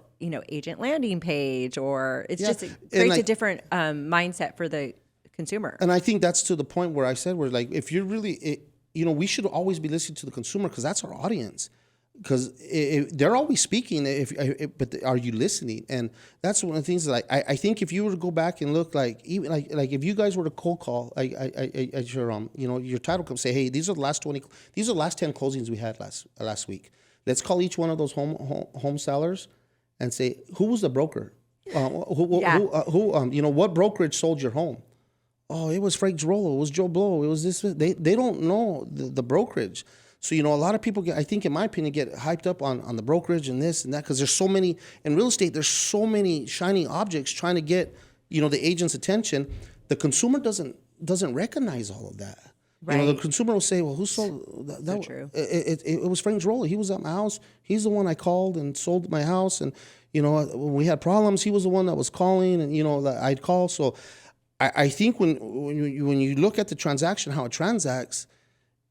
agent landing page, or it creates a different mindset for the consumer. And I think that's to the point where I said, we're like, if you're really, we should always be listening to the consumer because that's our audience. because they're always speaking. But are you listening? And that's one of the things that I think if you were to go back and look, like even like if you guys were to cold call, at your your title company, say, hey, these are the last 10 closings we had last week. Let's call each one of those home sellers and say, who was the broker? What brokerage sold your home? Oh, it was Frank Gerola. It was Joe Blow. It was this. They don't know the brokerage. So, a lot of people I think, in my opinion, get hyped up on the brokerage and this and that, because there's so many, in real estate, there's so many shiny objects trying to get, the agent's attention. The consumer doesn't recognize all of that. Right. The consumer will say, well, who sold that? So true. It was Frank Gerola. He was at my house. He's the one I called and sold my house. And, when we had problems, he was the one that was calling and, that I'd call. So I think when you look at the transaction, how it transacts,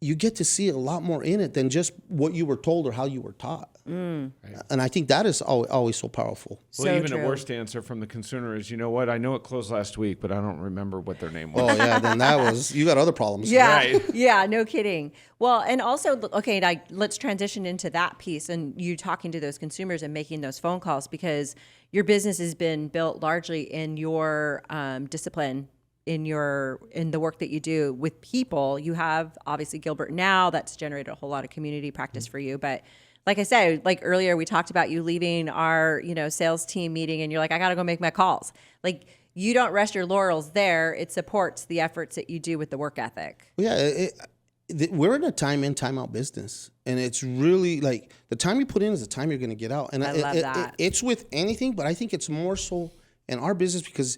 you get to see a lot more in it than just what you were told or how you were taught. Right. And I think that is always so powerful. Well, so even true. a worst answer from the consumer is, you know what? I know it closed last week, but I don't remember what their name was. Oh, yeah. Then you got other problems. Yeah. Right. Yeah. No kidding. Well, and also, okay, let's transition into that piece and you talking to those consumers and making those phone calls, because your business has been built largely in your discipline, in the work that you do with people. You have obviously Gilbert Now, that's generated a whole lot of community practice for you. But like I said, like earlier, we talked about you leaving our, sales team meeting and you're like, I got to go make my calls. Like, you don't rest your laurels there. It supports the efforts that you do with the work ethic. Yeah. We're in a time in, time out business. And it's really like the time you put in is the time you're going to get out. And I love that. It's with anything, but I think it's more so in our business because,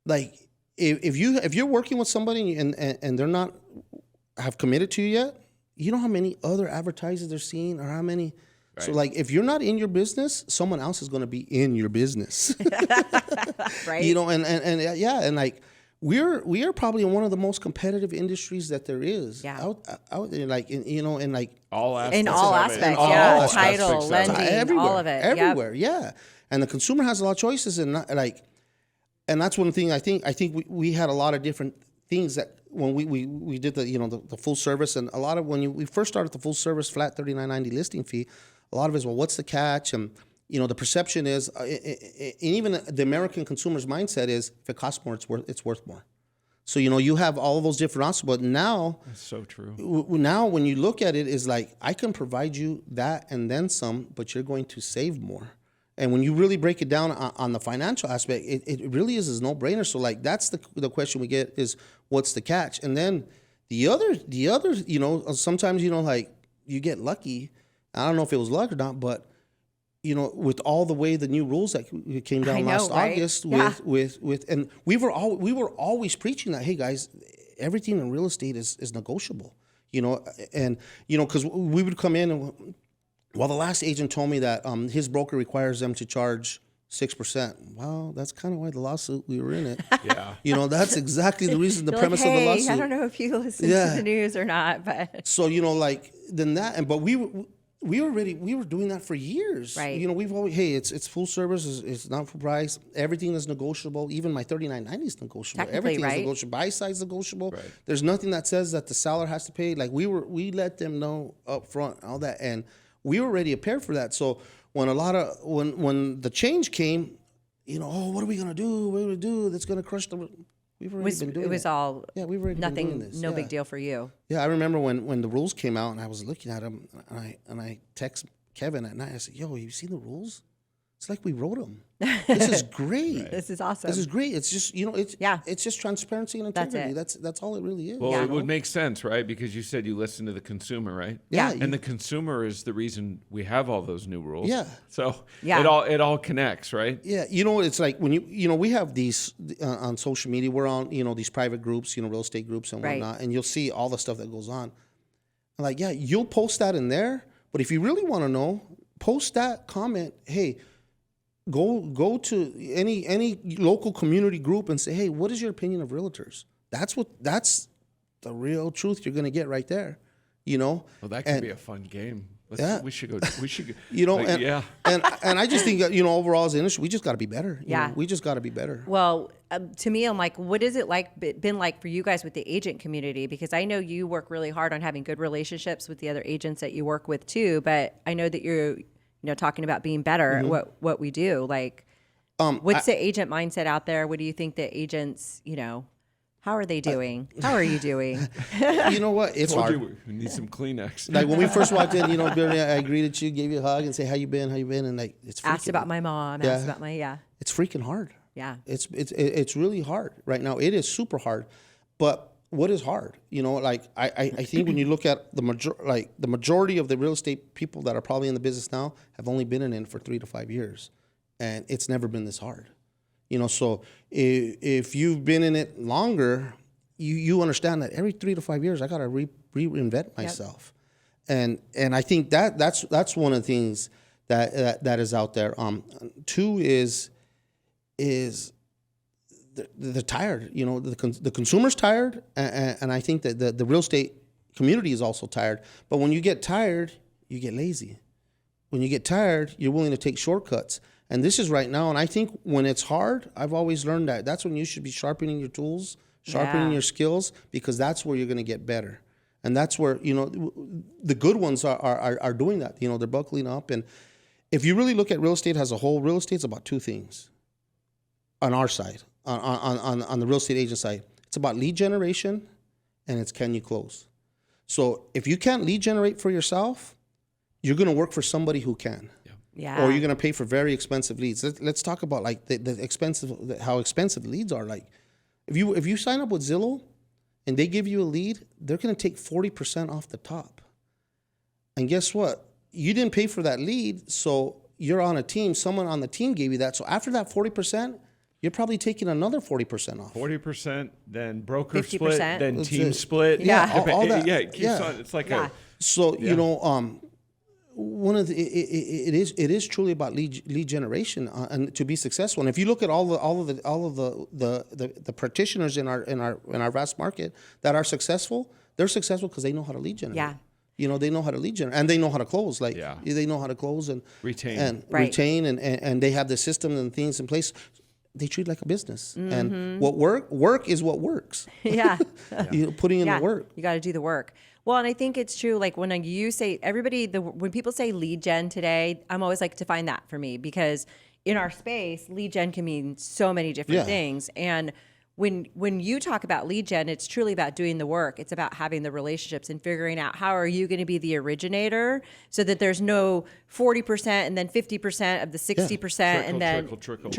like, if you're working with somebody and they're not have committed to you yet, you know how many other advertisers they're seeing or how many. Right. So like if you're not in your business, someone else is going to be in your business. Right. And like we are probably in one of the most competitive industries that there is. Yeah. Out there, like in like all aspects. In all aspects, all yeah. aspects Title, lending, everywhere, all of it. everywhere. Yep. Yeah. And the consumer has a lot of choices, and and that's one thing I think we had a lot of different things that when we did the full service, and a lot of when we first started the full service flat $39.90 listing fee, a lot of it is, well, what's the catch? And the perception is, and even the American consumer's mindset is, if it costs more, it's worth more. So you have all of those different options, but now that's so true. Now when you look at it, is like I can provide you that and then some, but you're going to save more. And when you really break it down on the financial aspect, it really is a no-brainer. So like that's the question we get is, what's the catch? And then the other sometimes like you get lucky. I don't know if it was luck or not, but with all the way the new rules that came down last August with and we were always preaching that, hey guys, everything in real estate is negotiable. And because we would come in and. Well, the last agent told me that his broker requires them to charge 6%. Well, that's kind of why the lawsuit, we were in it. Yeah. That's exactly the reason, the You're premise like, of the lawsuit. I don't know if you listen to the news or not, but. So, then that, but we were doing that for years. Right. We've always, hey, it's full service, it's not full price. Everything is negotiable. Even my $39.90 is negotiable. Everything is negotiable. Buy side's negotiable. Right. There's nothing that says that the seller has to pay. Like we let them know up front, all that. And we were already prepared for that. So when when the change came, what are we gonna do? What are we gonna do? That's gonna crush the. We've already been doing it. It was all. Yeah, we've already been doing this. No big deal for you. Yeah, I remember when the rules came out, and I was looking at them, and I text Kevin at night. I said, "Yo, you seen the rules? It's like we wrote them. This is great. Right. This is awesome. This is great. It's just it's just transparency and integrity. That's all it really is. Well, it would make sense, right? Because you said you listen to the consumer, right? Yeah. And the consumer is the reason we have all those new rules. Yeah. So it all connects, right? Yeah. It's like when we have these on social media. We're on these private groups, real estate groups and whatnot, and you'll see all the stuff that goes on. Like, yeah, you'll post that in there, but if you really want to know, post that comment. Hey. Go to any local community group and say, hey, what is your opinion of realtors? That's the real truth you're going to get right there, Well, that could be a fun game. We should go. We should. And I just think that, overall as an industry, we just got to be better. We just got to be better. Well, to me, I'm like, what is it been like for you guys with the agent community? Because I know you work really hard on having good relationships with the other agents that you work with too. But I know that you're, talking about being better at what we do. Like, what's the agent mindset out there? What do you think the agents, how are they doing? How are you doing? You know what? It's hard. We need some Kleenex. Like when we first walked in, Brittany, I greeted you, gave you a hug, and say, "How you been? How you been?" And like, it's asked about my mom. Asked about my It's freaking hard. Yeah. It's really hard right now. It is super hard. But what is hard? I think when you look at the majority of the real estate people that are probably in the business now have only been in it for 3 to 5 years, and it's never been this hard. So if you've been in it longer, you understand that every 3 to 5 years I got to reinvent myself, and I think that's one of the things that is out there. Two is they're tired. The consumer's tired, and I think that the real estate community is also tired. But when you get tired, you get lazy. When you get tired, you're willing to take shortcuts. And this is right now. And I think when it's hard, I've always learned that's when you should be sharpening your tools, sharpening your skills, because that's where you're going to get better. And that's where, the good ones are doing that. They're buckling up. And if you really look at real estate as a whole, real estate's about two things on our side, on the real estate agent side. It's about lead generation, and it's can you close. So if you can't lead generate for yourself, you're going to work for somebody who can. Yeah. Or you're going to pay for very expensive leads. Let's talk about like how expensive the leads are. Like if you sign up with Zillow and they give you a lead, they're going to take 40% off the top. And guess what? You didn't pay for that lead, so you're on a team. Someone on the team gave you that. So after that 40%, you're probably taking another 40% off. 40%, then broker 50%. split, then team split. Yeah. All that. Yeah, it keeps on. It's like a. So one of it is truly about lead generation and to be successful. And if you look at all of the practitioners in our vast market that are successful, they're successful because they know how to lead generate. Yeah. They know how to lead generate, and they know how to close. They know how to close and retain and they have the systems and things in place. They treat it like a business. And what work is what works. Yeah. Putting in the work. You got to do the work. Well, and I think it's true. Like when you say when people say lead gen today, I'm always like define that for me, because in our space, lead gen can mean so many different things. And when you talk about lead gen, it's truly about doing the work. It's about having the relationships and figuring out how are you going to be the originator so that there's no 40% and then 50% of the 60% and then trickle.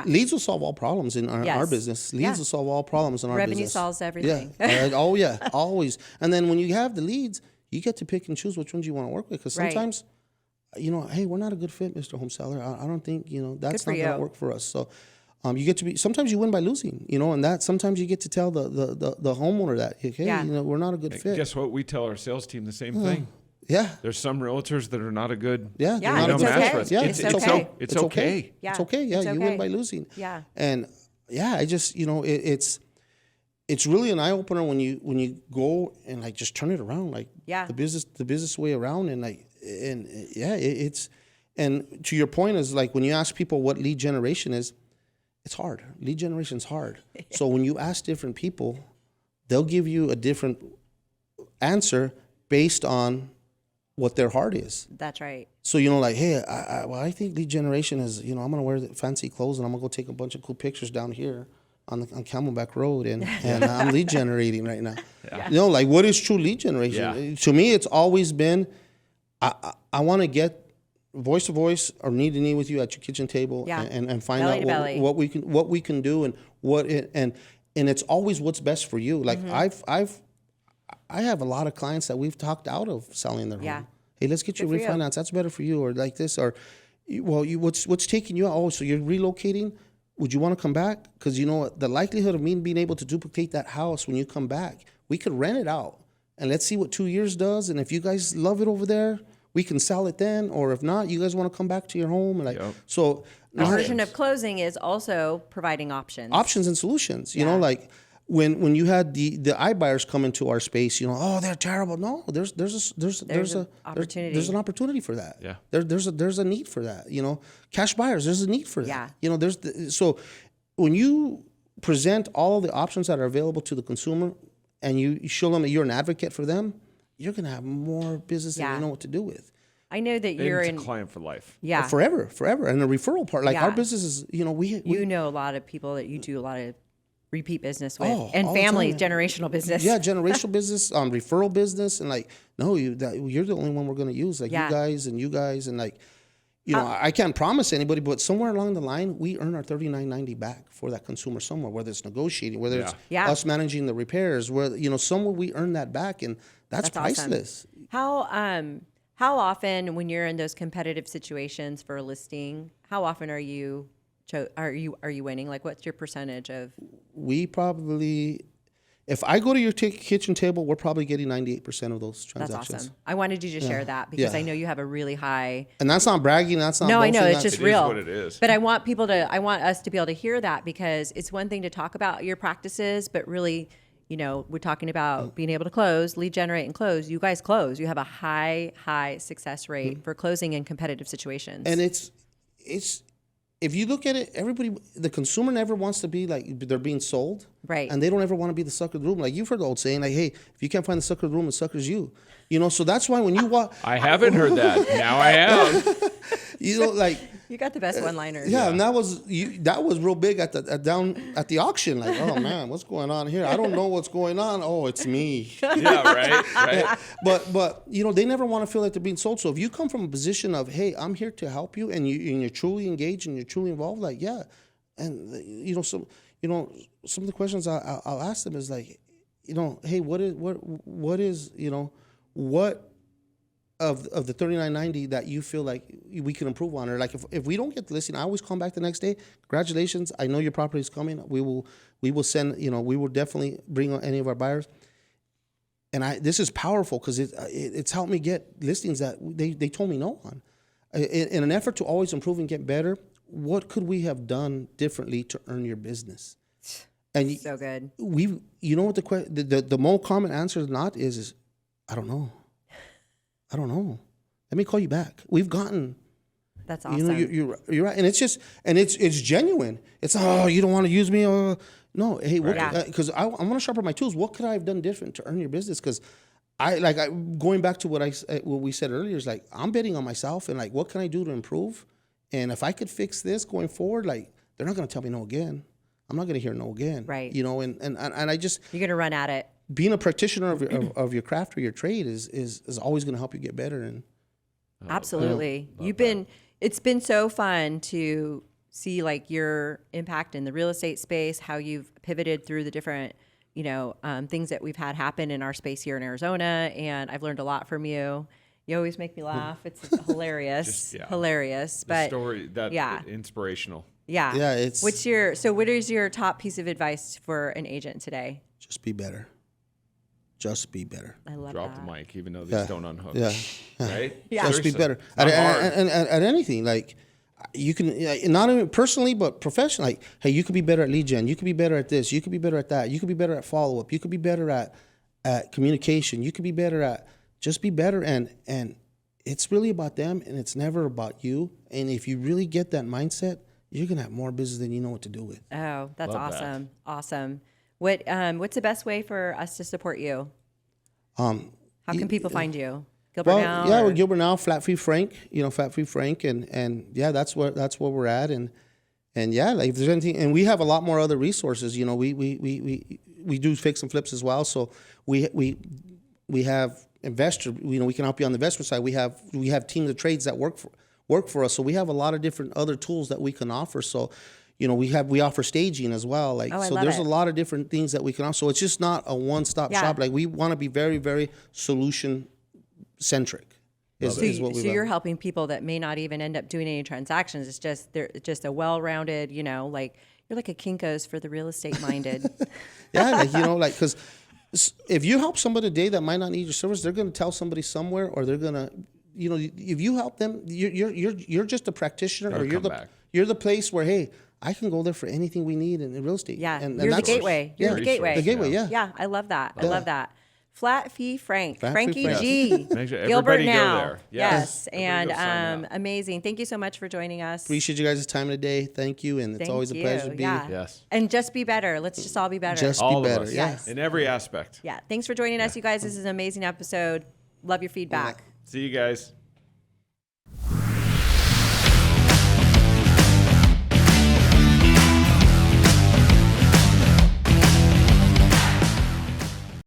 Leads will solve all problems in our business. Leads will solve all problems in our business. Revenue solves everything. Always. And then when you have the leads, you get to pick and choose which ones you want to work with, because sometimes, hey, we're not a good fit, Mr. Home Seller. I don't think, that's not going to work for us. So you get to be, sometimes you win by losing, and that sometimes you get to tell the homeowner that, hey, we're not a good fit. Guess what? We tell our sales team the same thing. Yeah. There's some realtors that are not a good not a good match for us. It's okay. It's okay. Yeah. It's okay. Yeah. You win by losing. Yeah. And I just, it's really an eye opener when you go and like just turn it around, like the business way around, and it's, and to your point is like when you ask people what lead generation is, it's hard. Lead generation is hard. So when you ask different people, they'll give you a different answer based on what their heart is. That's right. So, like, hey, I think lead generation is, I'm going to wear the fancy clothes and I'm going to go take a bunch of cool pictures down here on Camelback Road and I'm lead generating right now. Yeah. Like what is true lead generation? Yeah. To me, it's always been, I want to get voice to voice or knee to knee with you at your kitchen table and find out what we can do and it's always what's best for you. Like I have a lot of clients that we've talked out of selling their home. Hey, let's get you refinance. That's better for you, or like this, or what's taking you out? Oh, so you're relocating? Would you want to come back? Because the likelihood of me being able to duplicate that house when you come back, we could rent it out and let's see what 2 years does. And if you guys love it over there, we can sell it then, or if not, you guys want to come back to your home. And so a version of closing is also providing options and solutions. when you had the iBuyers come into our space, you know, oh, they're terrible. No, there's an opportunity. There's an opportunity for that. Yeah. There's a need for that. You know, cash buyers, there's a need for that. Yeah. You know, so when you present all of the options that are available to the consumer, and you show them that you're an advocate for them, you're gonna have more business than you know what to do with. I know that you're a client for life. Yeah. Forever. And the referral part, like Yeah. our business is, you know, you know a lot of people that you do a lot of repeat business with, Oh, and all the family, time. generational business. Yeah, generational business, referral business, and like, no, you're the only one we're gonna use. Like Yeah. you guys, and like, you know, I can't promise anybody, but somewhere along the line, we earn our $39.90 back for that consumer somewhere, whether it's negotiating, whether it's us managing the repairs, where you know, somewhere we earn that back, and that's priceless. Awesome. How often, when you're in those competitive situations for a listing, how often are you winning? Like, what's your percentage of? We probably, if I go to your kitchen table, we're probably getting 98% of those transactions. That's awesome. I wanted you to share that because I know you have a really high. And that's not bragging. That's not. No, I know boasting, it's just It real. is what it is. But I want us to be able to hear that, because it's one thing to talk about your practices, but really, you know, we're talking about being able to close, lead generate, and close. You guys close. You have a high success rate for closing in competitive situations. And it's if you look at it, the consumer never wants to be like they're being sold, Right. And they don't ever want to be the sucker of the room. Like you've heard the old saying, like, "Hey, if you can't find the sucker of the room, the sucker's you." You know, so that's why when you walk, I haven't heard that. Now I have. you know, like. You got the best one-liners. Yeah, and that was real big down at the auction. Like, oh man, what's going on here? I don't know what's going on. Oh, it's me. Yeah, right. But you know, they never want to feel like they're being sold. So if you come from a position of, hey, I'm here to help you, and you're truly engaged and you're truly involved, like yeah, and you know, some of the questions I'll ask them is like, you know, hey, what is you know, what of the $39.90 that you feel like we can improve on, or like if we don't get the listing, I always come back the next day. Congratulations, I know your property is coming. We will send, you know, we will definitely bring on any of our buyers. And this is powerful because it's helped me get listings that they told me no on. In an effort to always improve and get better, what could we have done differently to earn your business? And So good. You know what the more common answer is not is I don't know. I don't know. Let me call you back. We've gotten. That's awesome. You know, you're right, and it's just, and it's genuine. It's you don't want to use me. No, hey, because I want to sharpen my tools. What could I have done different to earn your business? Because going back to what we said earlier is like I'm betting on myself, and like what can I do to improve? And if I could fix this going forward, like they're not going to tell me no again. I'm not going to hear no again. Right. You know, and I just You're going to run at it. Being a practitioner of your craft or your trade is always going to help you get better. And Absolutely. It's been so fun to see like your impact in the real estate space, how you've pivoted through the different, you know, things that we've had happen in our space here in Arizona. And I've learned a lot from you. You always make me laugh. It's hilarious. Hilarious. But story inspirational. Yeah. Yeah. It's what is your top piece of advice for an agent today? Just be better. Just be better. I love Drop that. the mic, even though these don't unhook. Yeah. Right? Yeah. Just be Seriously. better at anything. Like you can not even personally, but professionally. Like, hey, you could be better at lead gen. You could be better at this. You could be better at that. You could be better at follow up. You could be better at communication. You could be better at just be better. And it's really about them, and it's never about you. And if you really get that mindset, you're gonna have more business than you know what to do with. Oh, that's Love that. awesome. Awesome. What's the best way for us to support you? How can people find you? Gilbert Now? Yeah, we're Gilbert Now, Flat Free Frank, Flat Free Frank, and yeah, that's where we're at, and yeah, like if there's anything, and we have a lot more other resources, we do fix and flips as well, so we have investor, we can help you on the investment side. We have teams of trades that work for us, so we have a lot of different other tools that we can offer. So, we offer staging as well. Like, so there's a lot of different things that we can offer. So it's just not a one-stop shop. Like we want to be very, very solution centric. So you're helping people that may not even end up doing any transactions. It's just they're just a well-rounded, like you're like a Kinko's for the real estate minded. Yeah, because if you help somebody today that might not need your service, they're going to tell somebody somewhere, or they're going to, if you help them, you're just a practitioner, or you're the place where, hey, I can go there for anything we need in real estate. Yeah, and you're the that's- gateway. You're the gateway. The gateway, yeah. Yeah, I love that. I love that. Flat Fee Frank, Flat Fee Frankie Frank. G, Make sure Gilbert everybody go now. there. Yes, Everybody go sign and up. amazing. Thank you so much for joining us. Appreciate you guys' time today. Thank you, and it's Thank always a you. pleasure to be. Yeah. Yes. And just be better. Let's just all be better. Just All be of better. us. Yeah. Yes. In every aspect. Yeah. Thanks for joining us, you guys. This is an amazing episode. Love your feedback. See you guys.